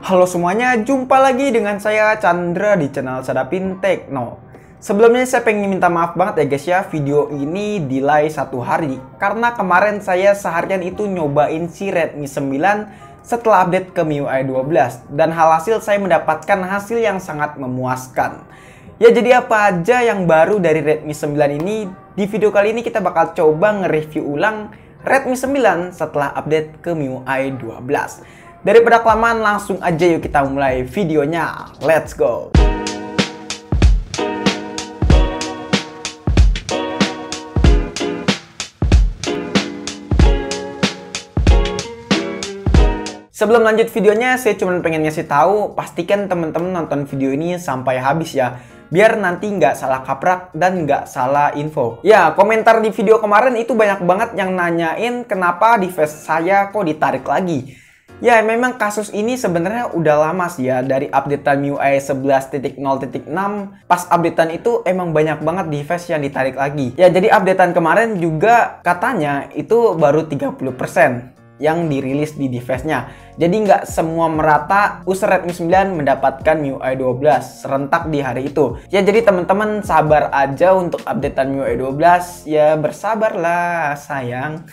Halo semuanya, jumpa lagi dengan saya Chandra di channel Sadapin Tekno. Sebelumnya saya pengen minta maaf banget ya guys ya, video ini delay 1 hari karena kemarin saya seharian itu nyobain si Redmi 9 setelah update ke MIUI 12 dan hasil saya mendapatkan hasil yang sangat memuaskan. Ya, jadi apa aja yang baru dari Redmi 9 ini? Di video kali ini kita bakal coba nge-review ulang Redmi 9 setelah update ke MIUI 12. Daripada kelamaan, langsung aja yuk kita mulai videonya. Let's go! Sebelum lanjut videonya, saya cuma pengen ngasih tahu, pastikan teman-teman nonton video ini sampai habis ya. Biar nanti nggak salah kaprah dan nggak salah info. Ya, komentar di video kemarin itu banyak banget yang nanyain kenapa device saya kok ditarik lagi. Ya, memang kasus ini sebenarnya udah lama sih ya, dari updatean MIUI 11.0.6. Pas updatean itu emang banyak banget device yang ditarik lagi. Ya, jadi updatean kemarin juga katanya itu baru 30% yang dirilis di device-nya. Jadi nggak semua merata user Redmi 9 mendapatkan MIUI 12 serentak di hari itu. Ya, jadi teman-teman sabar aja untuk updatean MIUI 12. Ya, bersabarlah sayang.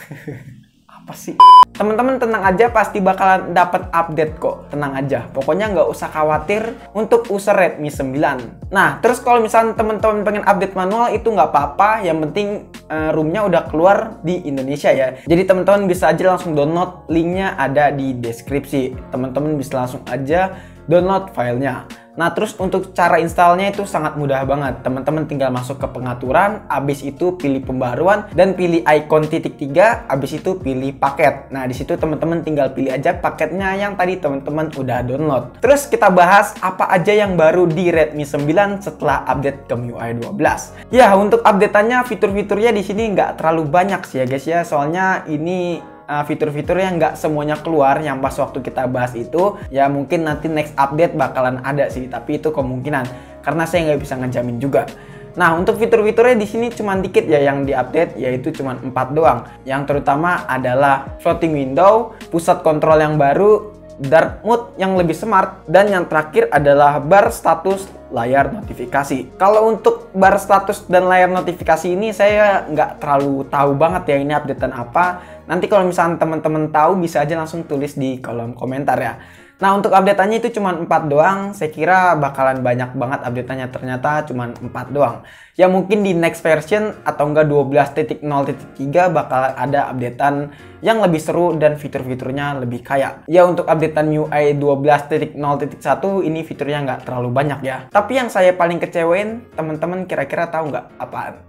Apa sih? Teman-teman tenang aja, pasti bakalan dapat update kok. Tenang aja, pokoknya nggak usah khawatir untuk user Redmi 9. Nah, terus kalau misalnya teman-teman pengen update manual itu nggak apa-apa. Yang penting ROM-nya udah keluar di Indonesia ya. Jadi teman-teman bisa aja langsung download, linknya ada di deskripsi. Teman-teman bisa langsung aja download filenya. Nah, terus untuk cara installnya itu sangat mudah banget. Teman-teman tinggal masuk ke pengaturan, habis itu pilih pembaruan dan pilih icon titik 3, habis itu pilih paket. Nah, di situ teman-teman tinggal pilih aja paketnya yang tadi teman-teman udah download. Terus kita bahas apa aja yang baru di Redmi 9 setelah update ke MIUI 12. Ya, untuk update-annya fitur-fiturnya di sini nggak terlalu banyak sih ya guys ya. Soalnya ini fitur-fitur yang nggak semuanya keluar yang pas waktu kita bahas itu. Ya mungkin nanti next update bakalan ada sih, tapi itu kemungkinan karena saya nggak bisa ngejamin juga. Nah, untuk fitur-fiturnya di sini cuma dikit ya yang diupdate, yaitu cuma 4 doang. Yang terutama adalah floating window, pusat kontrol yang baru, dark mode yang lebih smart, dan yang terakhir adalah bar status layar notifikasi. Kalau untuk bar status dan layar notifikasi ini saya nggak terlalu tahu banget ya ini updatean apa. Nanti kalau misalnya teman-teman tahu bisa aja langsung tulis di kolom komentar ya. Nah, untuk updateannya itu cuma 4 doang. Saya kira bakalan banyak banget updateannya, ternyata cuma 4 doang. Ya mungkin di next version atau enggak 12.0.3 bakal ada updatean yang lebih seru dan fitur-fiturnya lebih kaya. Ya, untuk updatean MIUI 12.0.1 ini fiturnya nggak terlalu banyak ya. Tapi yang saya paling kecewain, teman-teman kira-kira tahu nggak apaan?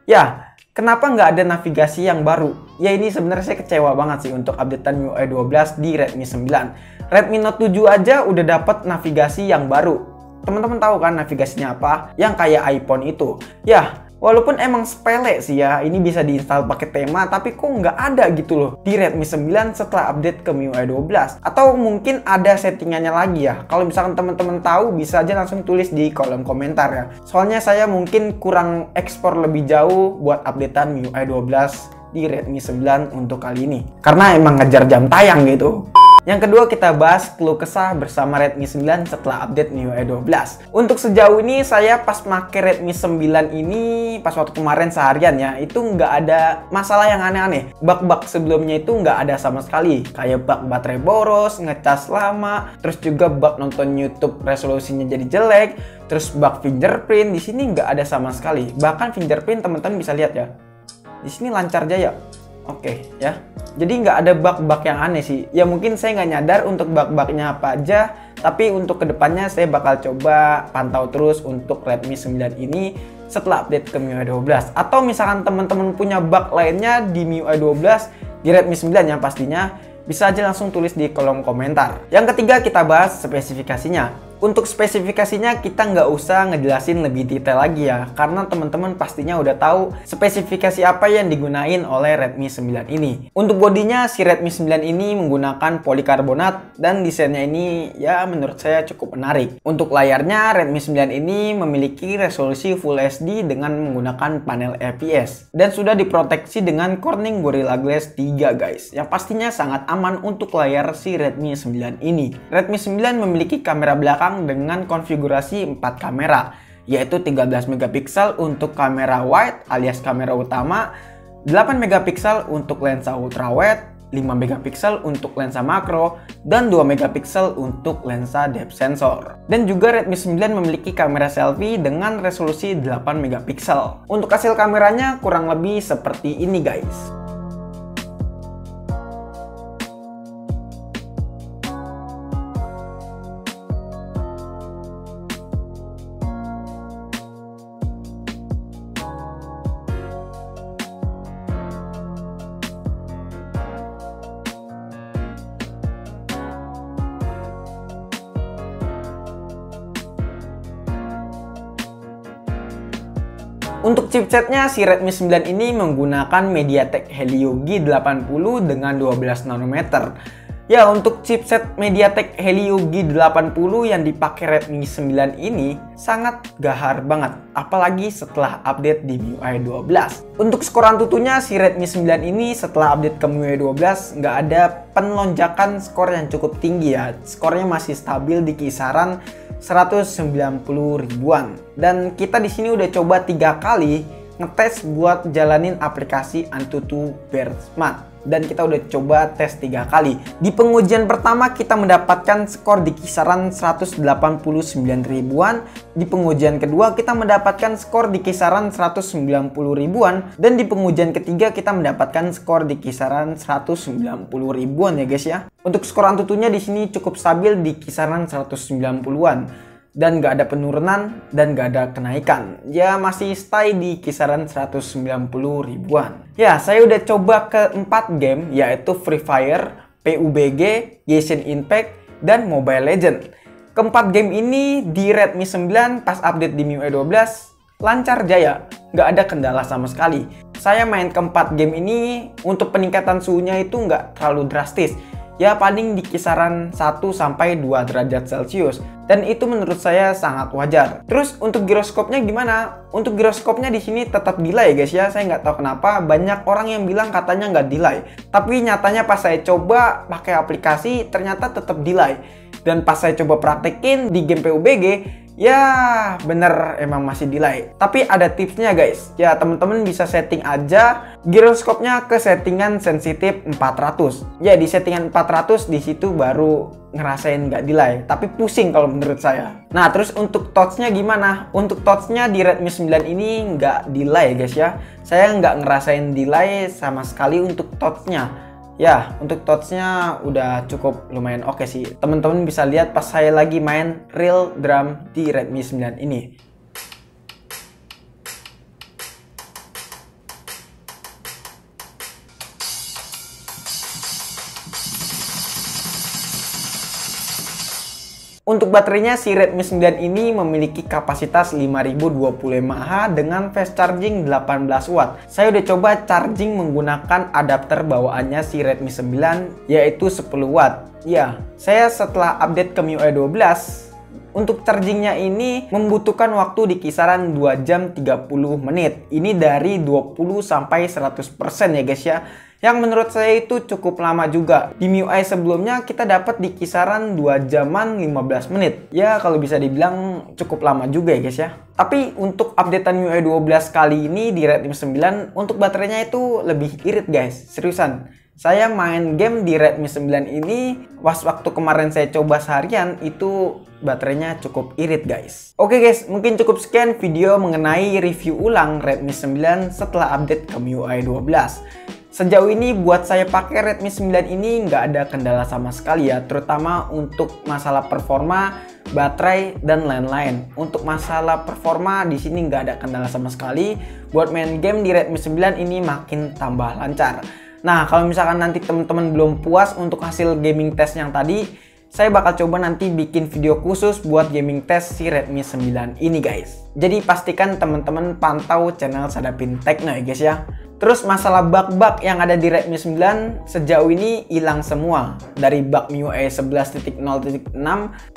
Ya, kenapa nggak ada navigasi yang baru? Ya, ini sebenarnya saya kecewa banget sih untuk updatean MIUI 12 di Redmi 9. Redmi Note 7 aja udah dapat navigasi yang baru. Teman-teman tahu kan navigasinya apa? Yang kayak iPhone itu. Ya, walaupun emang sepele sih ya, ini bisa diinstal pakai tema, tapi kok nggak ada gitu loh di Redmi 9 setelah update ke MIUI 12. Atau mungkin ada settingannya lagi ya. Kalau misalkan teman-teman tahu, bisa aja langsung tulis di kolom komentar ya. Soalnya saya mungkin kurang ekspor lebih jauh buat updatean MIUI 12 di Redmi 9 untuk kali ini. Karena emang ngejar jam tayang gitu. Yang kedua, kita bahas keluh kesah bersama Redmi 9 setelah update MIUI 12. Untuk sejauh ini saya pas pakai Redmi 9 ini pas waktu kemarin seharian ya, itu nggak ada masalah yang aneh-aneh. Bug-bug sebelumnya itu nggak ada sama sekali. Kayak bug baterai boros, ngecas lama, terus juga bug nonton YouTube resolusinya jadi jelek, terus bug fingerprint di sini nggak ada sama sekali. Bahkan fingerprint teman-teman bisa lihat ya, di sini lancar jaya. Oke ya, jadi nggak ada bug-bug yang aneh sih. Ya mungkin saya nggak nyadar untuk bug-bugnya apa aja, tapi untuk kedepannya saya bakal coba pantau terus untuk Redmi 9 ini setelah update ke MIUI 12. Atau misalkan teman-teman punya bug lainnya di MIUI 12 di Redmi 9 yang pastinya, bisa aja langsung tulis di kolom komentar. Yang ketiga, kita bahas spesifikasinya. Untuk spesifikasinya kita nggak usah ngejelasin lebih detail lagi ya, karena teman-teman pastinya udah tahu spesifikasi apa yang digunain oleh Redmi 9 ini. Untuk bodinya si Redmi 9 ini menggunakan polikarbonat dan desainnya ini ya menurut saya cukup menarik. Untuk layarnya Redmi 9 ini memiliki resolusi Full HD dengan menggunakan panel IPS dan sudah diproteksi dengan Corning Gorilla Glass 3 guys, yang pastinya sangat aman untuk layar si Redmi 9 ini. Redmi 9 memiliki kamera belakang dengan konfigurasi 4 kamera, yaitu 13 megapiksel untuk kamera wide alias kamera utama, 8 megapiksel untuk lensa ultrawide, 5 megapiksel untuk lensa makro, dan 2 megapiksel untuk lensa depth sensor. Dan juga Redmi 9 memiliki kamera selfie dengan resolusi 8 megapiksel. Untuk hasil kameranya kurang lebih seperti ini guys. Untuk chipsetnya si Redmi 9 ini menggunakan MediaTek Helio G80 dengan 12 nanometer. Ya, untuk chipset MediaTek Helio G80 yang dipakai Redmi 9 ini sangat gahar banget, apalagi setelah update di MIUI 12. Untuk skor Antutunya si Redmi 9 ini setelah update ke MIUI 12 nggak ada penlonjakan skor yang cukup tinggi ya. Skornya masih stabil di kisaran 190 ribuan. Dan kita di sini udah coba 3 kali ngetes buat jalanin aplikasi Antutu Bear Smart. Dan kita udah coba tes 3 kali. Di pengujian pertama kita mendapatkan skor di kisaran 189 ribuan. Di pengujian kedua kita mendapatkan skor di kisaran 190 ribuan. Dan di pengujian ketiga kita mendapatkan skor di kisaran 190 ribuan ya guys ya. Untuk skor Antutunya di sini cukup stabil di kisaran 190-an. Dan nggak ada penurunan dan nggak ada kenaikan. Ya masih stay di kisaran 190 ribuan. Ya saya udah coba ke 4 game, yaitu Free Fire, PUBG, Genshin Impact, dan Mobile Legends. Keempat game ini di Redmi 9 pas update di MIUI 12 lancar jaya, nggak ada kendala sama sekali. Saya main keempat game ini untuk peningkatan suhunya itu nggak terlalu drastis. Ya paling di kisaran 1-2 derajat Celcius. Dan itu menurut saya sangat wajar. Terus untuk giroskopnya gimana? Untuk giroskopnya di sini tetap delay guys ya. Saya nggak tahu kenapa banyak orang yang bilang katanya nggak delay. Tapi nyatanya pas saya coba pakai aplikasi ternyata tetap delay. Dan pas saya coba praktekin di game PUBG, ya bener emang masih delay. Tapi ada tipsnya guys. Ya teman-teman bisa setting aja giroskopnya ke settingan sensitif 400. Ya di settingan 400 di situ baru ngerasain nggak delay. Tapi pusing kalau menurut saya. Nah terus untuk touchnya gimana? Untuk touchnya di Redmi 9 ini nggak delay guys ya. Saya nggak ngerasain delay sama sekali untuk touchnya. Ya, untuk touchnya udah cukup lumayan oke sih. Teman-teman bisa lihat pas saya lagi main real drum di Redmi 9 ini. Untuk baterainya si Redmi 9 ini memiliki kapasitas 5025 mAh dengan fast charging 18 watt. Saya udah coba charging menggunakan adapter bawaannya si Redmi 9 yaitu 10 watt. Ya, saya setelah update ke MIUI 12 untuk chargingnya ini membutuhkan waktu di kisaran 2 jam 30 menit. Ini dari 20 sampai 100% ya guys ya. Yang menurut saya itu cukup lama juga. Di MIUI sebelumnya kita dapat di kisaran 2 jaman 15 menit. Ya kalau bisa dibilang cukup lama juga ya guys ya. Tapi untuk updatean MIUI 12 kali ini di Redmi 9 untuk baterainya itu lebih irit guys. Seriusan. Saya main game di Redmi 9 ini waktu kemarin saya coba seharian itu baterainya cukup irit guys. Oke guys, mungkin cukup sekian video mengenai review ulang Redmi 9 setelah update ke MIUI 12. Sejauh ini buat saya pakai Redmi 9 ini nggak ada kendala sama sekali ya, terutama untuk masalah performa, baterai, dan lain-lain. Untuk masalah performa di sini nggak ada kendala sama sekali. Buat main game di Redmi 9 ini makin tambah lancar. Nah, kalau misalkan nanti teman-teman belum puas untuk hasil gaming test yang tadi, saya bakal coba nanti bikin video khusus buat gaming test si Redmi 9 ini guys. Jadi pastikan teman-teman pantau channel Sadapin Tekno ya guys ya. Terus masalah bug-bug yang ada di Redmi 9 sejauh ini hilang semua. Dari bug MIUI 11.0.6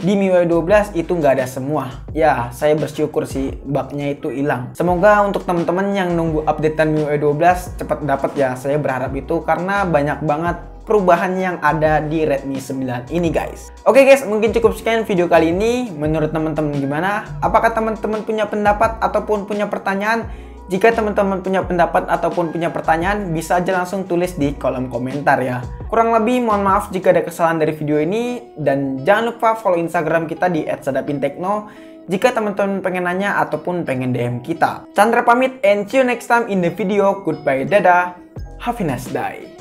di MIUI 12 itu nggak ada semua. Ya, saya bersyukur sih bugnya itu hilang. Semoga untuk teman-teman yang nunggu updatean MIUI 12 cepat dapat ya. Saya berharap itu karena banyak banget perubahan yang ada di Redmi 9 ini guys. Oke guys, mungkin cukup sekian video kali ini. Menurut teman-teman gimana? Apakah teman-teman punya pendapat ataupun punya pertanyaan? Jika teman-teman punya pendapat ataupun punya pertanyaan, bisa aja langsung tulis di kolom komentar ya. Kurang lebih mohon maaf jika ada kesalahan dari video ini, dan jangan lupa follow Instagram kita di @sadapintekno jika teman-teman pengen nanya ataupun pengen DM kita. Chandra pamit and see you next time in the video. Goodbye, dadah, have a nice day.